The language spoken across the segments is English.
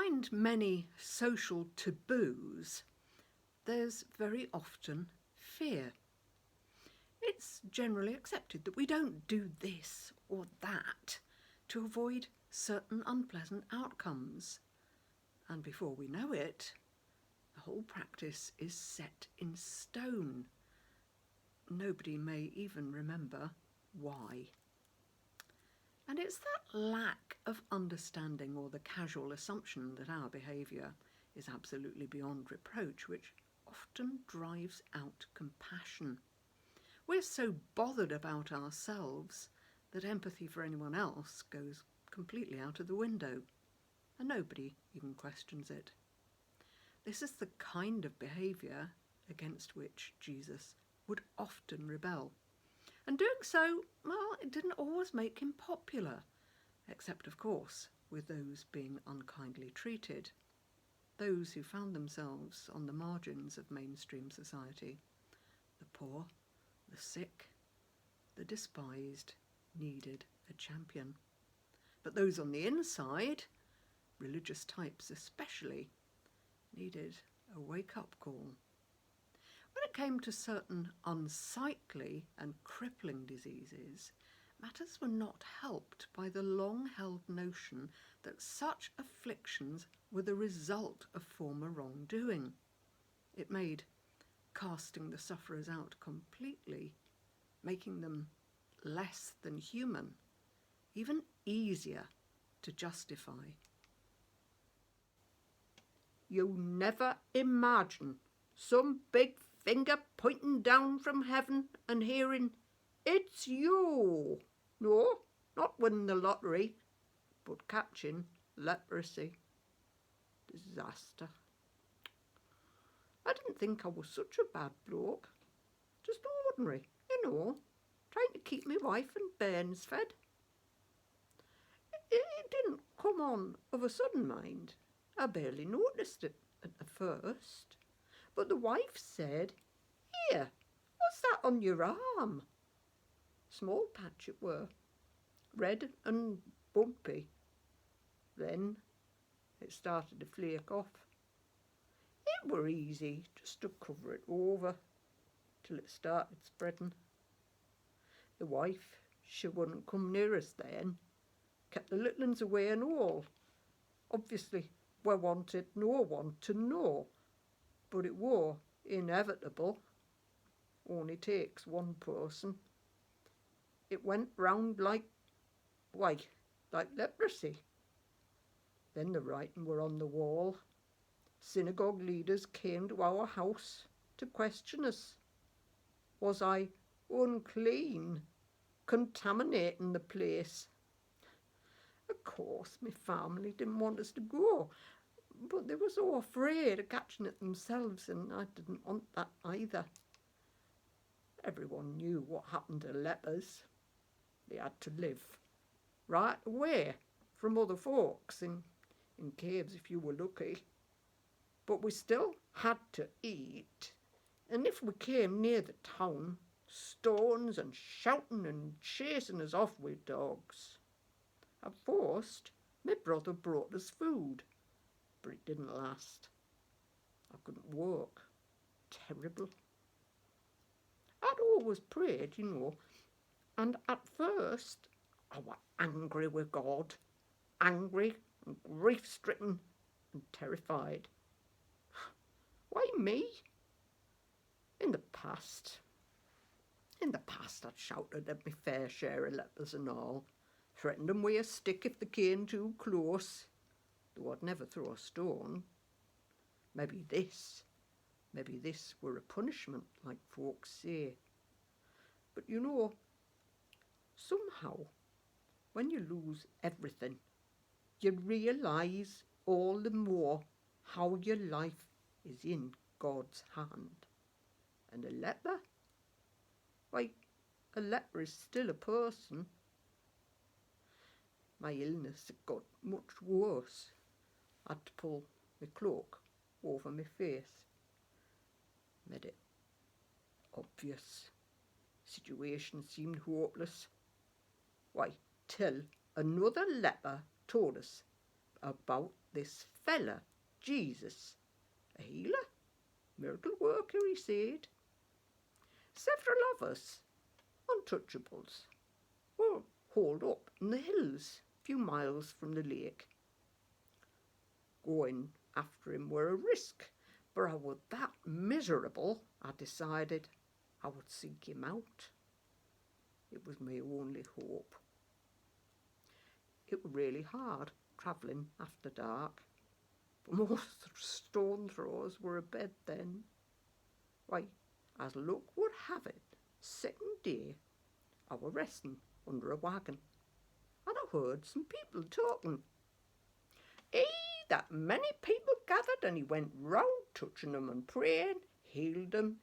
Behind many social taboos, there's very often fear. It's generally accepted that we don't do this or that to avoid certain unpleasant outcomes. And before we know it, the whole practice is set in stone. Nobody may even remember why. And it's that lack of understanding or the casual assumption that our behaviour is absolutely beyond reproach which often drives out compassion. We're so bothered about ourselves that empathy for anyone else goes completely out of the window, and nobody even questions it. This is the kind of behaviour against which Jesus would often rebel. And doing so, well, it didn't always make him popular, except, of course, with those being unkindly treated, those who found themselves on the margins of mainstream society, the poor, the sick, the despised, needed a champion. But those on the inside, religious types especially, needed a wake-up call. When it came to certain unsightly and crippling diseases, matters were not helped by the long-held notion that such afflictions were the result of former wrongdoing. It made casting the sufferers out completely, making them less than human, even easier to justify. You never imagine some big finger pointing down from heaven and hearing, "It's you." No, not winning the lottery, but catching leprosy. Disaster. I didn't think I was such a bad bloke. Just ordinary, trying to keep my wife and bairns fed. It didn't come on of a sudden, mind. I barely noticed it at the first. But the wife said, "Here, what's that on your arm?" Small patch it were, red and bumpy. Then it started to flake off. It were easy just to cover it over till it started spreading. The wife, she wouldn't come near us then, kept the little uns away and all. Obviously, we wanted no one to know, but it were inevitable. Only takes one person. It went round like leprosy. Then the writing were on the wall. Synagogue leaders came to our house to question us. Was I unclean, contaminating the place? Of course, my family didn't want us to go, but they were so afraid of catching it themselves, and I didn't want that either. Everyone knew what happened to lepers. They had to live right away from other folks, in caves if you were lucky. But we still had to eat, and if we came near the town, stones and shouting and chasing us off with dogs. At first, my brother brought us food, but it didn't last. I couldn't walk. Terrible. I'd always prayed, and at first I was angry with God, angry and grief-stricken and terrified. Why me? In the past I'd shouted at my fair share of lepers and all, threatened them with a stick if they came too close, though I'd never throw a stone. Maybe this were a punishment, like folks say. But somehow, when you lose everything, you realise all the more how your life is in God's hand. And a leper? Why, a leper is still a person. My illness had got much worse. I had to pull my cloak over my face. Made it obvious. Situation seemed hopeless. Why, till another leper told us about this fella, Jesus, a healer, miracle worker, he said. Several of us, untouchables, were holed up in the hills a few miles from the lake. Going after him were a risk, but I was that miserable, I decided I would seek him out. It was my only hope. It was really hard travelling after dark, but most stone throws were abed then. Why, as luck would have it, second day I was resting under a wagon, and I heard some people talking. That many people gathered, and he went round touching them and praying, healed them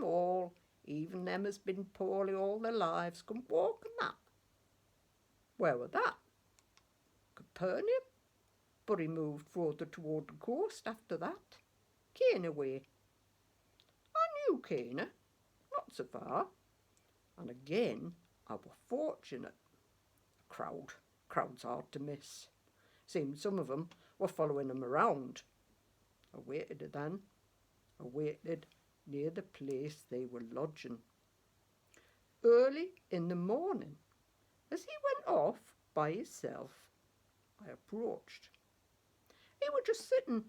all, even them as been poorly all their lives, come walking that. Where were that? Capernaum, but he moved further toward the coast after that, Cana way. I knew Cana, not so far, and again I was fortunate. Crowd's hard to miss. Seemed some of them were following him around. I waited near the place they were lodging. Early in the morning, as he went off by himself, I approached. He was just sitting,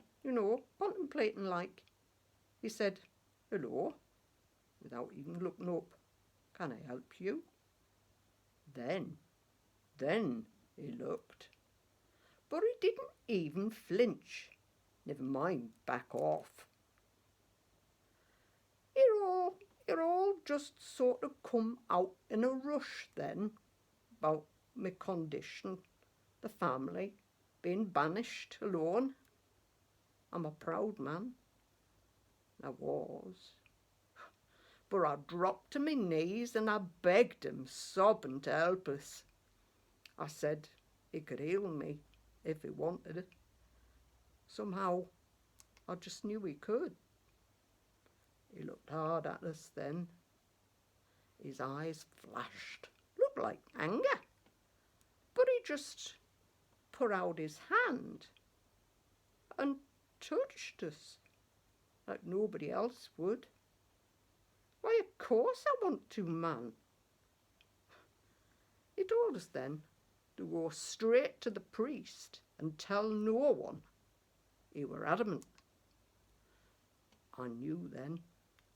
contemplating like. He said, "Hello," without even looking up. "Can I help you?" Then he looked. But he didn't even flinch. Never mind back off. It all just sort of come out in a rush then about my condition, the family, being banished alone. I'm a proud man. I was. But I dropped to my knees and I begged him, sobbing, to help us. I said he could heal me if he wanted it. Somehow, I just knew he could. He looked hard at us then. His eyes flashed, looked like anger. But he just put out his hand and touched us like nobody else would. Why, of course I want to, man. He told us then to go straight to the priest and tell no one. He were adamant. I knew then.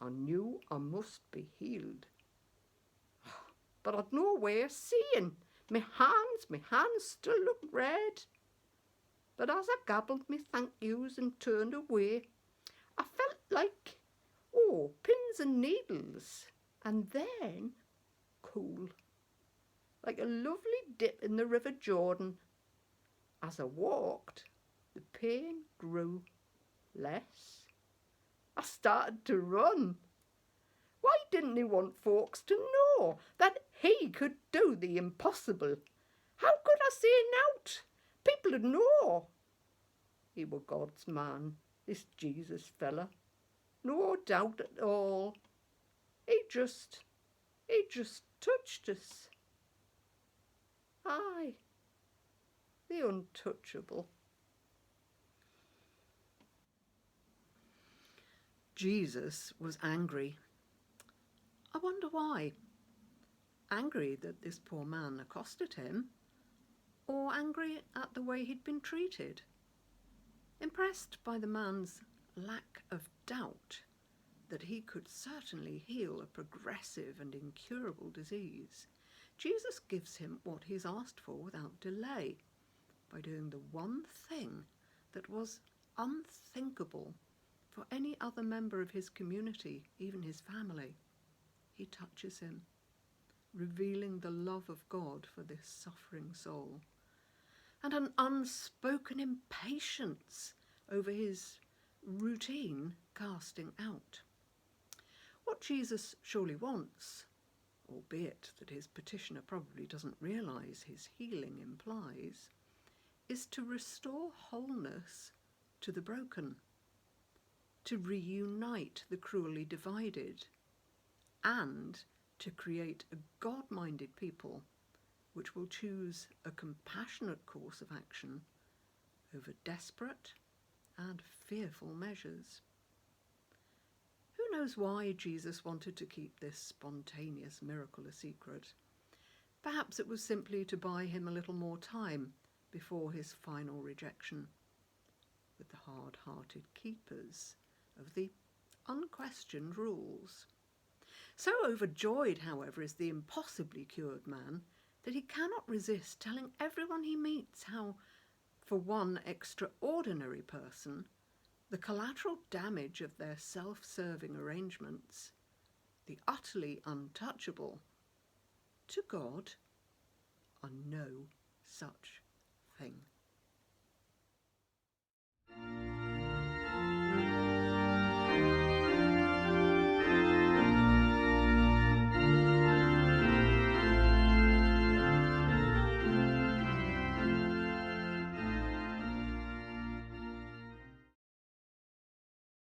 I knew I must be healed. But I'd no way of seeing. My hands still looked red. But as I gabbled me thank yous and turned away, I felt like, pins and needles. And then, cool, like a lovely dip in the River Jordan. As I walked, the pain grew less. I started to run. Why didn't he want folks to know that he could do the impossible? How could I say nought? People'd know. He were God's man, this Jesus fella. No doubt at all. He just touched us. Aye, the untouchable. Jesus was angry. I wonder why. Angry that this poor man accosted him, or angry at the way he'd been treated? Impressed by the man's lack of doubt that he could certainly heal a progressive and incurable disease, Jesus gives him what he's asked for without delay, by doing the one thing that was unthinkable for any other member of his community, even his family. He touches him, revealing the love of God for this suffering soul, and an unspoken impatience over his routine casting out. What Jesus surely wants, albeit that his petitioner probably doesn't realise his healing implies, is to restore wholeness to the broken, to reunite the cruelly divided, and to create a God-minded people which will choose a compassionate course of action over desperate and fearful measures. Who knows why Jesus wanted to keep this spontaneous miracle a secret? Perhaps it was simply to buy him a little more time before his final rejection with the hard-hearted keepers of the unquestioned rules. So overjoyed, however, is the impossibly cured man that he cannot resist telling everyone he meets how, for one extraordinary person, the collateral damage of their self-serving arrangements, the utterly untouchable, to God are no such thing.